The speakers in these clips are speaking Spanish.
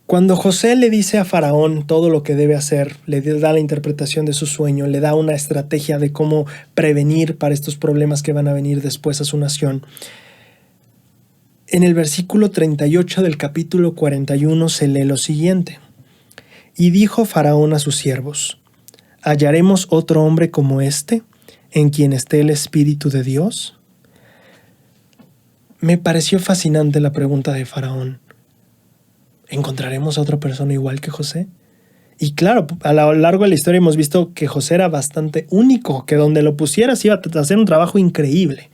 Cuando José le dice a Faraón todo lo que debe hacer, le da la interpretación de su sueño, le da una estrategia de cómo prevenir para estos problemas que van a venir después a su nación, en el versículo 38 del capítulo 41 se lee lo siguiente. Y dijo Faraón a sus siervos, ¿hallaremos otro hombre como este, en quien esté el Espíritu de Dios? Me pareció fascinante la pregunta de Faraón. ¿Encontraremos a otra persona igual que José? Y claro, a lo largo de la historia hemos visto que José era bastante único, que donde lo pusieras iba a hacer un trabajo increíble.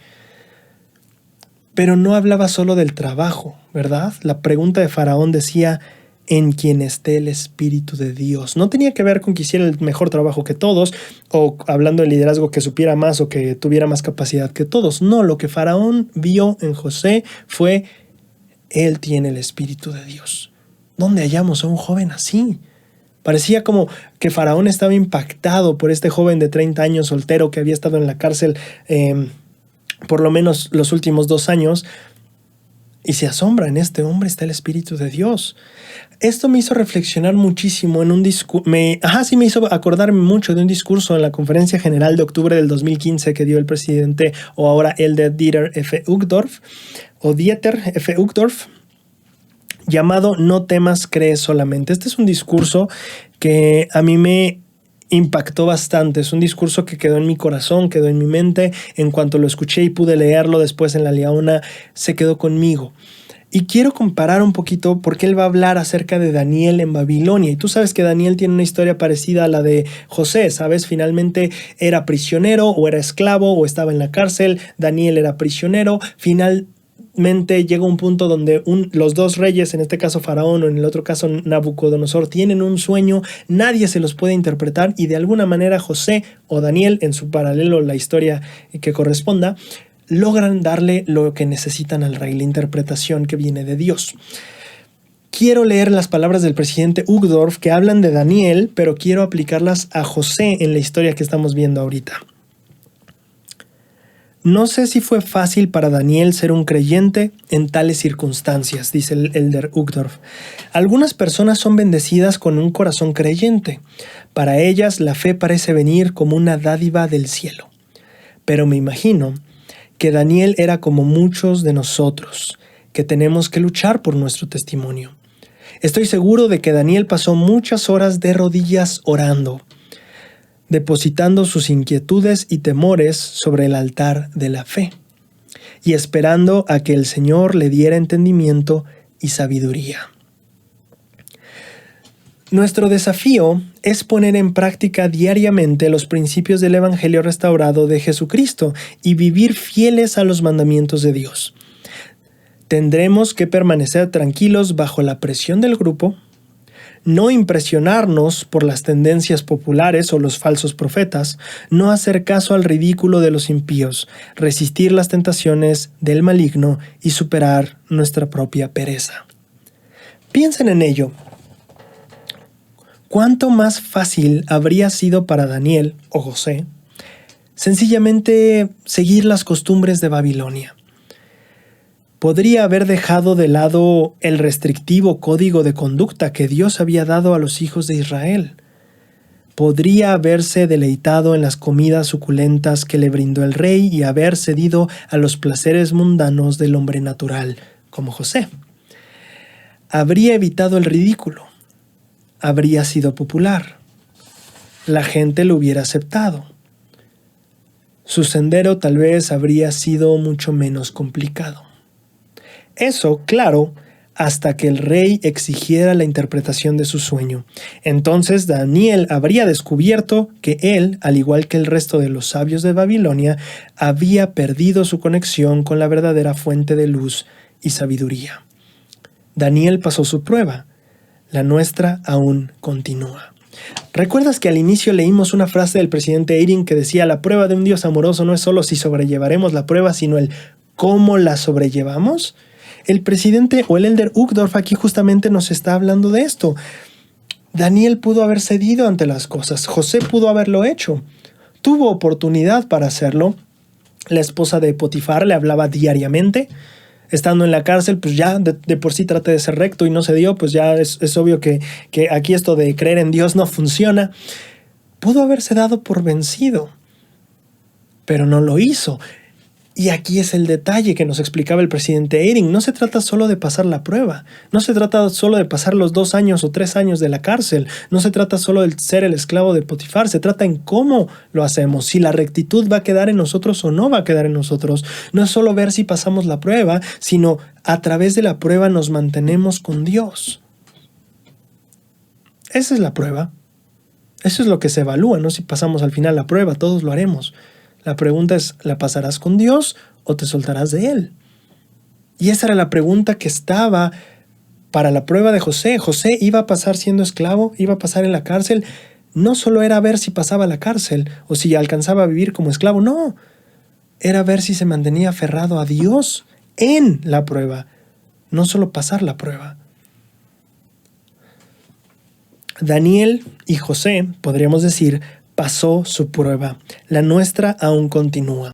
Pero no hablaba solo del trabajo, ¿verdad? La pregunta de Faraón decía, en quien esté el Espíritu de Dios. No tenía que ver con que hiciera el mejor trabajo que todos, o hablando de liderazgo que supiera más o que tuviera más capacidad que todos. No, lo que Faraón vio en José fue, él tiene el Espíritu de Dios. ¿Dónde hallamos a un joven así? Parecía como que Faraón estaba impactado por este joven de 30 años soltero que había estado en la cárcel por lo menos los últimos 2 años y se asombra, en este hombre está el Espíritu de Dios. Esto me hizo reflexionar muchísimo en un discurso, me hizo acordarme mucho de un discurso en la Conferencia General de octubre del 2015 que dio el presidente o ahora el de Dieter F. Uchtdorf llamado No temas, cree solamente. Este es un discurso que a mí me impactó bastante. Es un discurso que quedó en mi corazón, quedó en mi mente. En cuanto lo escuché y pude leerlo después en la Liaona, se quedó conmigo. Y quiero comparar un poquito porque él va a hablar acerca de Daniel en Babilonia. Y tú sabes que Daniel tiene una historia parecida a la de José, ¿sabes? Finalmente era prisionero o era esclavo o estaba en la cárcel. Daniel era prisionero. Finalmente llega un punto donde los 2 reyes, en este caso Faraón o en el otro caso Nabucodonosor, tienen un sueño, nadie se los puede interpretar y de alguna manera José o Daniel, en su paralelo, la historia que corresponda, logran darle lo que necesitan al rey, la interpretación que viene de Dios. Quiero leer las palabras del presidente Uchtdorf que hablan de Daniel, pero quiero aplicarlas a José en la historia que estamos viendo ahorita. No sé si fue fácil para Daniel ser un creyente en tales circunstancias, dice el elder Uchtdorf. Algunas personas son bendecidas con un corazón creyente. Para ellas la fe parece venir como una dádiva del cielo. Pero me imagino que Daniel era como muchos de nosotros, que tenemos que luchar por nuestro testimonio. Estoy seguro de que Daniel pasó muchas horas de rodillas orando, depositando sus inquietudes y temores sobre el altar de la fe y esperando a que el Señor le diera entendimiento y sabiduría. Nuestro desafío es poner en práctica diariamente los principios del Evangelio restaurado de Jesucristo y vivir fieles a los mandamientos de Dios. Tendremos que permanecer tranquilos bajo la presión del grupo, no impresionarnos por las tendencias populares o los falsos profetas, no hacer caso al ridículo de los impíos, resistir las tentaciones del maligno y superar nuestra propia pereza. Piensen en ello. ¿Cuánto más fácil habría sido para Daniel o José sencillamente seguir las costumbres de Babilonia? Podría haber dejado de lado el restrictivo código de conducta que Dios había dado a los hijos de Israel. Podría haberse deleitado en las comidas suculentas que le brindó el rey y haber cedido a los placeres mundanos del hombre natural, como José. Habría evitado el ridículo. Habría sido popular. La gente lo hubiera aceptado. Su sendero tal vez habría sido mucho menos complicado. Eso, claro, hasta que el rey exigiera la interpretación de su sueño. Entonces Daniel habría descubierto que él, al igual que el resto de los sabios de Babilonia, había perdido su conexión con la verdadera fuente de luz y sabiduría. Daniel pasó su prueba. La nuestra aún continúa. ¿Recuerdas que al inicio leímos una frase del presidente Eyring que decía: la prueba de un Dios amoroso no es solo si sobrellevaremos la prueba, sino el cómo la sobrellevamos? El presidente o el elder Uchtdorf aquí justamente nos está hablando de esto. Daniel pudo haber cedido ante las cosas. José pudo haberlo hecho. Tuvo oportunidad para hacerlo. La esposa de Potifar le hablaba diariamente. Estando en la cárcel, pues ya de por sí traté de ser recto y no se dio, pues ya es obvio que aquí esto de creer en Dios no funciona. Pudo haberse dado por vencido, pero no lo hizo. Y aquí es el detalle que nos explicaba el presidente Eyring. No se trata solo de pasar la prueba, no se trata solo de pasar los 2 años o 3 años de la cárcel, no se trata solo de ser el esclavo de Potifar, se trata en cómo lo hacemos, si la rectitud va a quedar en nosotros o no va a quedar en nosotros. No es solo ver si pasamos la prueba, sino a través de la prueba nos mantenemos con Dios. Esa es la prueba. Eso es lo que se evalúa, no si pasamos al final la prueba, todos lo haremos. La pregunta es, ¿la pasarás con Dios o te soltarás de Él? Y esa era la pregunta que estaba para la prueba de José. José iba a pasar siendo esclavo, iba a pasar en la cárcel. No solo era ver si pasaba la cárcel o si alcanzaba a vivir como esclavo, no. Era ver si se mantenía aferrado a Dios en la prueba, no solo pasar la prueba. Daniel y José, podríamos decir, pasó su prueba. La nuestra aún continúa.